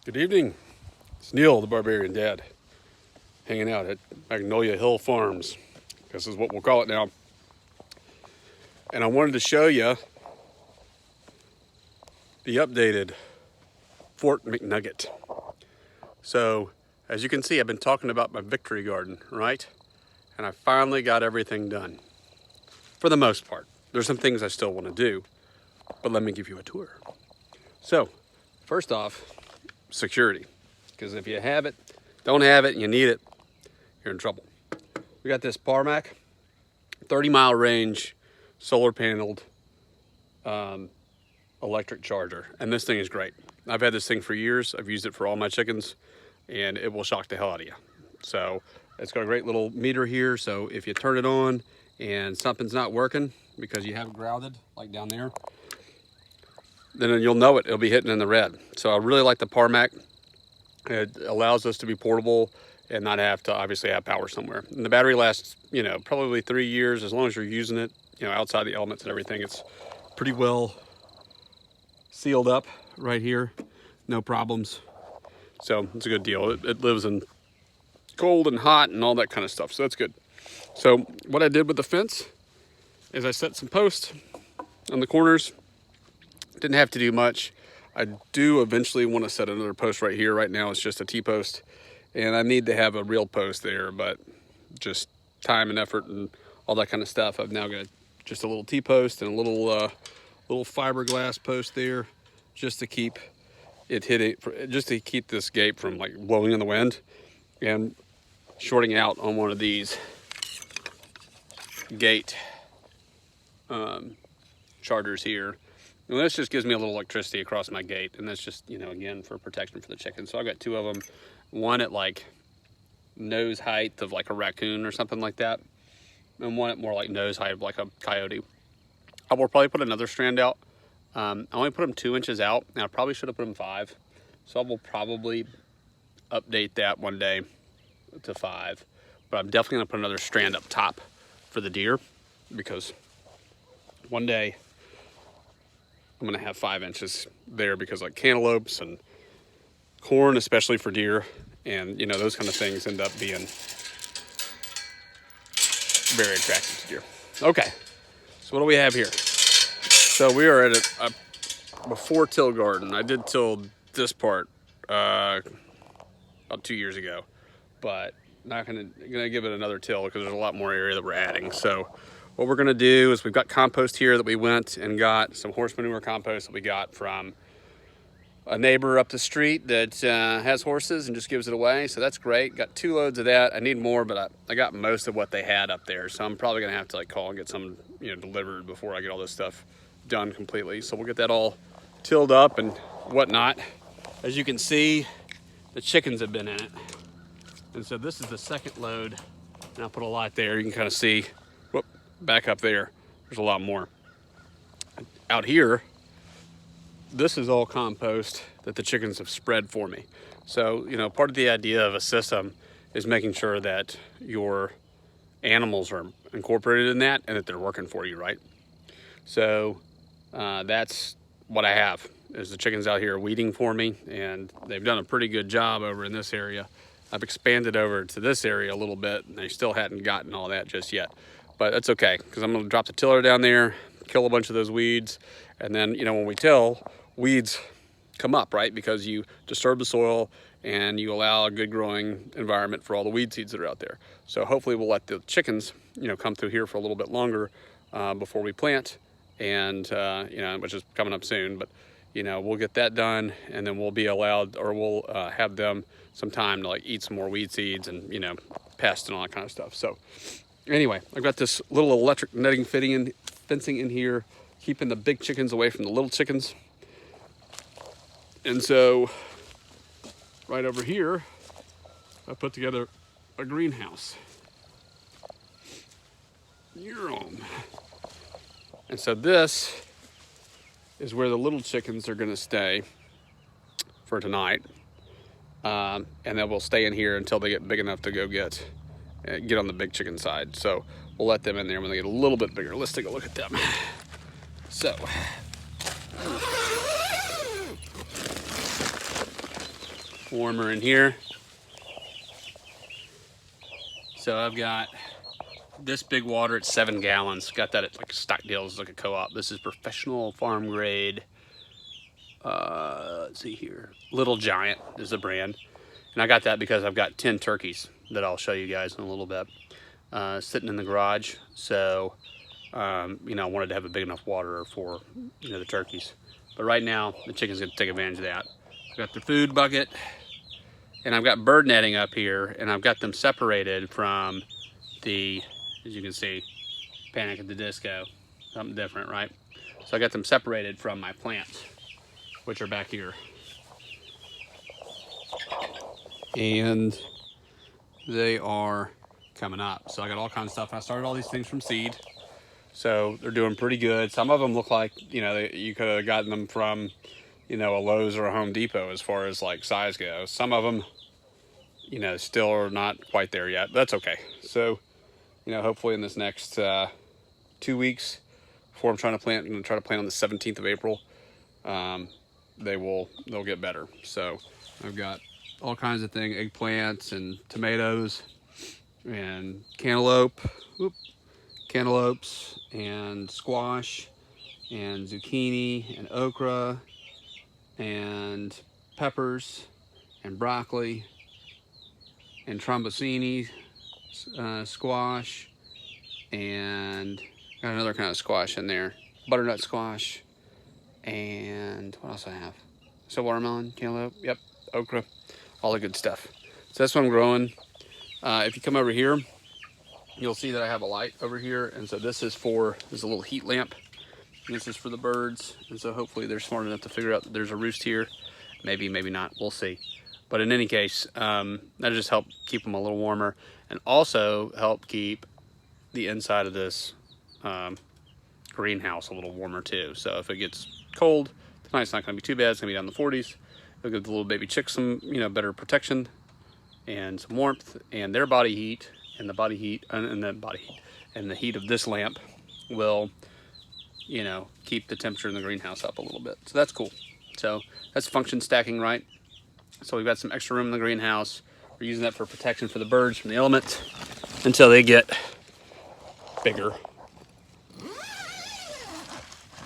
Good evening. It's Neil, the Barbarian Dad, hanging out at Magnolia Hill Farms. This is what we'll call it now. And I wanted to show you the updated Fort McNugget. So, as you can see, I've been talking about my victory garden, right? And I finally got everything done. For the most part. There's some things I still want to do, but let me give you a tour. So, first off, security. Because if you have it, don't have it, and you need it, you're in trouble. We got this Parmac 30-mile range solar paneled electric charger, and this thing is great. I've had this thing for years. I've used it for all my chickens, and it will shock the hell out of you. So it's got a great little meter here, so if you turn it on and something's not working because you have it grounded, like down there, then you'll know it. It'll be hitting in the red. So I really like the Parmac. It allows us to be portable and not have to obviously have power somewhere. And the battery lasts, probably 3 years as long as you're using it, outside the elements and everything. It's pretty well sealed up right here. No problems. So it's a good deal. It lives in cold and hot and all that kind of stuff. So that's good. So what I did with the fence is I set some posts on the corners. Didn't have to do much. I do eventually want to set another post right here. Right now it's just a T-post, and I need to have a real post there, but just time and effort and all that kind of stuff. I've now got just a little T-post and a little fiberglass post there, just to keep it hitting, just to keep this gate from like blowing in the wind, and shorting out on one of these gate chargers here. And this just gives me a little electricity across my gate, and that's just, again, for protection for the chickens. So I've got two of them, one at like nose height of like a raccoon or something like that, and one at more like nose height of like a coyote. I will probably put another strand out. I only put them 2 inches out, and I probably should have put them 5. So I will probably update that one day to 5. But I'm definitely gonna put another strand up top for the deer, because one day I'm gonna have 5 inches there, because like cantaloupes and corn, especially for deer, and those kind of things end up being very attractive to deer. Okay, so what do we have here? So we are at a before till garden. I did till this part about 2 years ago, but not gonna give it another till because there's a lot more area that we're adding. So what we're gonna do is, we've got compost here that we went and got, some horse manure compost that we got from a neighbor up the street that has horses and just gives it away. So that's great. Got 2 loads of that. I need more, but I got most of what they had up there. So I'm probably gonna have to call and get some delivered before I get all this stuff done completely. So we'll get that all tilled up and whatnot. As you can see, the chickens have been in it. And so this is the second load, and I'll put a lot there. You can kind of see, whoop, back up there, there's a lot more. Out here, this is all compost that the chickens have spread for me. So, part of the idea of a system is making sure that your animals are incorporated in that and that they're working for you, right? So that's what I have, is the chickens out here weeding for me, and they've done a pretty good job over in this area. I've expanded over to this area a little bit, and they still hadn't gotten all that just yet. But that's okay, because I'm gonna drop the tiller down there, kill a bunch of those weeds, and then, when we till, weeds come up, right? Because you disturb the soil and you allow a good growing environment for all the weed seeds that are out there. So hopefully we'll let the chickens, come through here for a little bit longer before we plant, and, which is coming up soon. But, we'll get that done, and then we'll be allowed, or we'll have them some time to eat some more weed seeds and, pest and all that kind of stuff. So anyway, I've got this little electric netting fencing in here, keeping the big chickens away from the little chickens. And so right over here, I put together a greenhouse. And so this is where the little chickens are gonna stay for tonight. And then we'll stay in here until they get big enough to go get on the big chicken side. So we'll let them in there when they get a little bit bigger. Let's take a look at them. So warmer in here. So I've got this big water at 7 gallons. Got that at like Stockdale's, like a co-op. This is professional farm grade. Let's see here. Little Giant is the brand. And I got that because I've got 10 turkeys that I'll show you guys in a little bit. Sitting in the garage. So, you know, I wanted to have a big enough water for, you know, the turkeys. But right now, the chicken's gonna take advantage of that. I've got the food bucket, and I've got bird netting up here, and I've got them separated from the, as you can see, Panic at the Disco. Something different, right? So I got them separated from my plants, which are back here. And they are coming up. So I got all kinds of stuff. I started all these things from seed. So they're doing pretty good. Some of them look like, you know, you could have gotten them from, you know, a Lowe's or a Home Depot as far as like size goes. Some of them, you know, still are not quite there yet. That's okay. So, you know, hopefully in this next 2 weeks before I'm trying to plant, I'm going to try to plant on the 17th of April. They'll get better. So I've got all kinds of things, eggplants and tomatoes and cantaloupes and squash and zucchini and okra and peppers and broccoli and trombosini squash, and got another kind of squash in there, butternut squash, and what else I have? So watermelon, cantaloupe, yep, okra, all the good stuff. So that's what I'm growing. If you come over here, you'll see that I have a light over here, and so this is a little heat lamp. And this is for the birds, and so hopefully they're smart enough to figure out that there's a roost here. Maybe, maybe not, we'll see. But in any case, that'll just help keep them a little warmer, and also help keep the inside of this greenhouse a little warmer too. So if it gets cold, tonight's not gonna be too bad. It's gonna be down in the 40s. It'll give the little baby chicks some, you know, better protection and some warmth, and their body heat and the heat of this lamp will, you know, keep the temperature in the greenhouse up a little bit. So that's cool. So that's function stacking, right? So we've got some extra room in the greenhouse. We're using that for protection for the birds from the elements until they get bigger.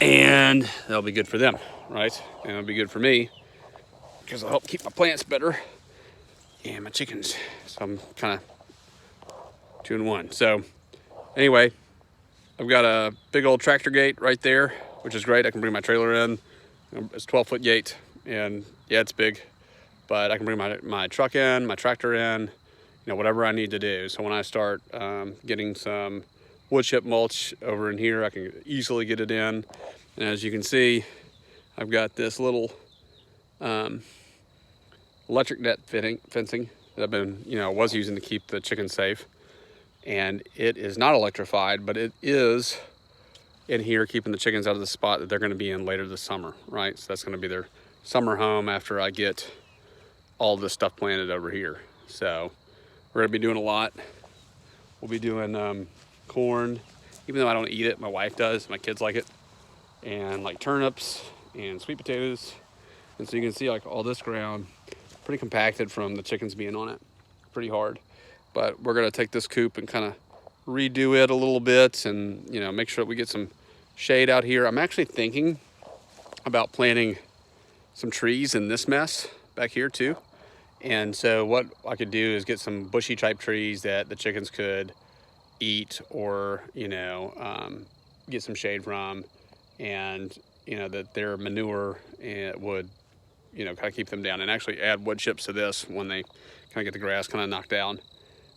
And that'll be good for them, right? And it'll be good for me because it'll help keep my plants better and my chickens. So I'm kind of 2 in 1. So anyway, I've got a big old tractor gate right there, which is great. I can bring my trailer in. It's a 12-foot gate, and yeah, it's big, but I can bring my truck in, my tractor in, you know, whatever I need to do. So when I start getting some wood chip mulch over in here, I can easily get it in. And as you can see, I've got this little electric net fencing that I've been, you know, was using to keep the chickens safe. And it is not electrified, but it is in here keeping the chickens out of the spot that they're going to be in later this summer, right? So that's going to be their summer home after I get all this stuff planted over here. So we're going to be doing a lot. We'll be doing corn, even though I don't eat it. My wife does. My kids like it. And like turnips and sweet potatoes. And so you can see like all this ground pretty compacted from the chickens being on it. Pretty hard. But we're going to take this coop and kind of redo it a little bit and, you know, make sure that we get some shade out here. I'm actually thinking about planting some trees in this mess back here too. And so what I could do is get some bushy type trees that the chickens could eat or, you know, get some shade from, and, you know, that their manure would, you know, kind of keep them down, and actually add wood chips to this when they kind of get the grass kind of knocked down.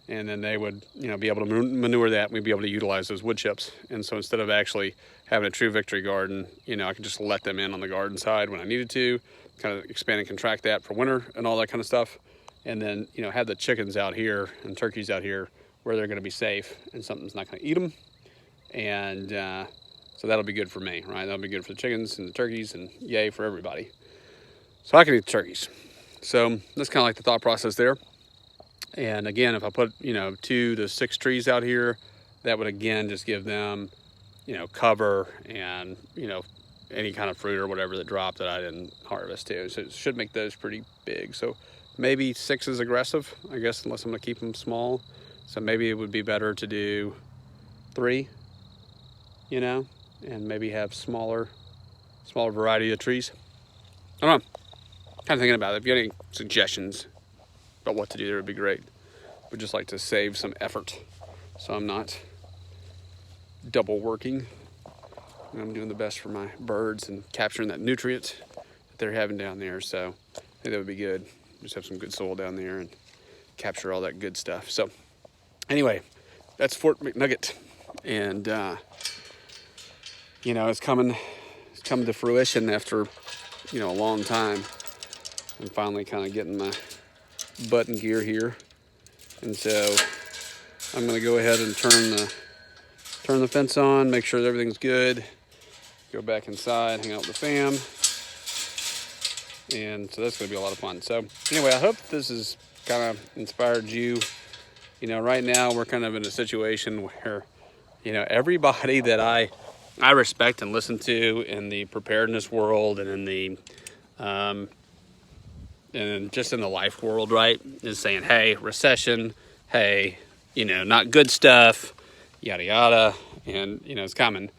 And then they would, you know, be able to manure that, and we'd be able to utilize those wood chips. And so instead of actually having a true victory garden, you know, I could just let them in on the garden side when I needed to, kind of expand and contract that for winter and all that kind of stuff. And then, you know, have the chickens out here and turkeys out here where they're going to be safe and something's not going to eat them. And so that'll be good for me, right? That'll be good for the chickens and the turkeys, and yay for everybody. So I can eat the turkeys. So that's kind of like the thought process there. And again, if I put, you know, 2 to 6 trees out here, that would again just give them, you know, cover and, you know, any kind of fruit or whatever that dropped that I didn't harvest too. So it should make those pretty big. So maybe 6 is aggressive, I guess, unless I'm gonna keep them small. So maybe it would be better to do 3, you know, and maybe have smaller variety of trees. I don't know, kind of thinking about it. If you got any suggestions about what to do there, would be great. Would just like to save some effort, so I'm not double working. I'm doing the best for my birds and capturing that nutrient that they're having down there. So I think that would be good. Just have some good soil down there and capture all that good stuff. So anyway, that's Fort McNugget, and you know, it's coming to fruition after, you know, a long time. I'm finally kind of getting my butt in gear here, and so I'm going to go ahead and turn the fence on, make sure that everything's good, go back inside, hang out with the fam, and so that's going to be a lot of fun. So anyway, I hope this has kind of inspired you. You know, right now we're kind of in a situation where, you know, everybody that I respect and listen to in the preparedness world and in the and just in the life world, right, is saying, hey, recession, hey, you know, not good stuff, yada yada, and you know, it's coming.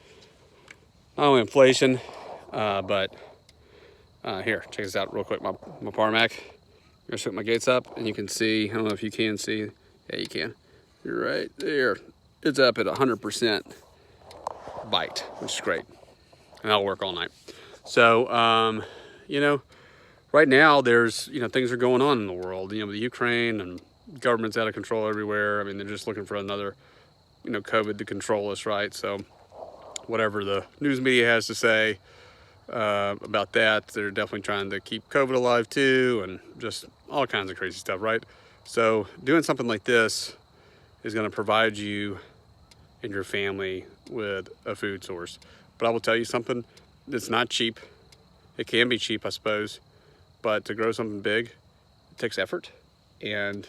Not only inflation, but here, check this out real quick. My Parmac. I'm gonna shoot my gates up, and you can see. I don't know if you can see. Yeah, you can. You're right there. It's up at 100% bite, which is great, and that'll work all night. So, you know, right now there's, you know, things are going on in the world. You know, with Ukraine and government's out of control everywhere. I mean, they're just looking for another, you know, COVID to control us, right? So, whatever the news media has to say about that, they're definitely trying to keep COVID alive too, and just all kinds of crazy stuff, right? So, doing something like this is going to provide you and your family with a food source. But I will tell you something, it's not cheap. It can be cheap, I suppose, but to grow something big, it takes effort, and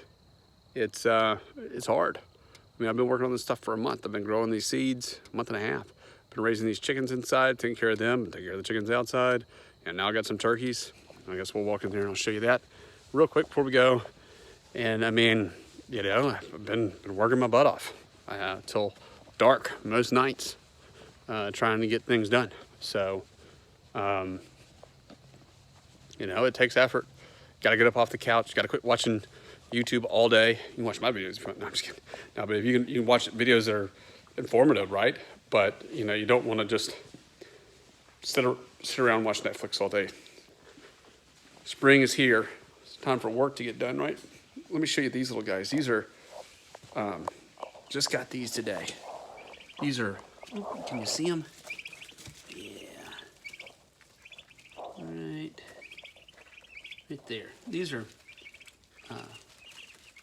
it's hard. I mean, I've been working on this stuff for a month. I've been growing these seeds a month and a half. Been raising these chickens inside, taking care of them, taking care of the chickens outside, and now I got some turkeys. I guess we'll walk in there and I'll show you that real quick before we go. And I mean, you know, I've been working my butt off till dark most nights, trying to get things done. So, you know, it takes effort. Got to get up off the couch. Got to quit watching YouTube all day. You can watch my videos if you want. No, I'm just kidding. No, but if you can watch videos that are informative, right? But, you know, you don't want to just sit around and watch Netflix all day. Spring is here. It's time for work to get done, right? Let me show you these little guys. These are, just got these today. These are, can you see them? Yeah. Right there. These are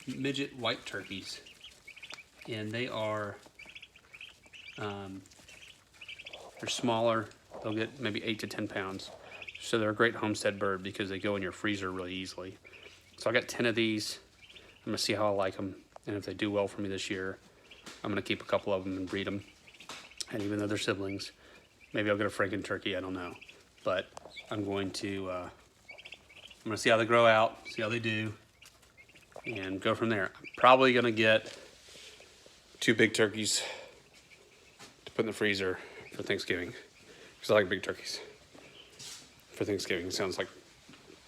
midget white turkeys, and they are, they're smaller. They'll get maybe 8 to 10 pounds. So they're a great homestead bird because they go in your freezer really easily. So I got 10 of these. I'm gonna see how I like them, and if they do well for me this year, I'm gonna keep a couple of them and breed them. And even though they're siblings, maybe I'll get a Franken turkey, I don't know. But I'm going to, I'm gonna see how they grow out, see how they do, and go from there. I'm probably gonna get 2 big turkeys to put in the freezer for Thanksgiving, because I like big turkeys. For Thanksgiving, it sounds like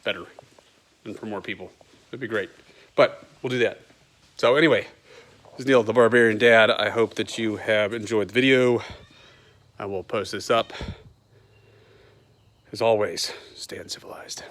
better than for more people. It'd be great, but we'll do that. So anyway, this is Neil, the Barbarian Dad. I hope that you have enjoyed the video. I will post this up. As always, stay uncivilized.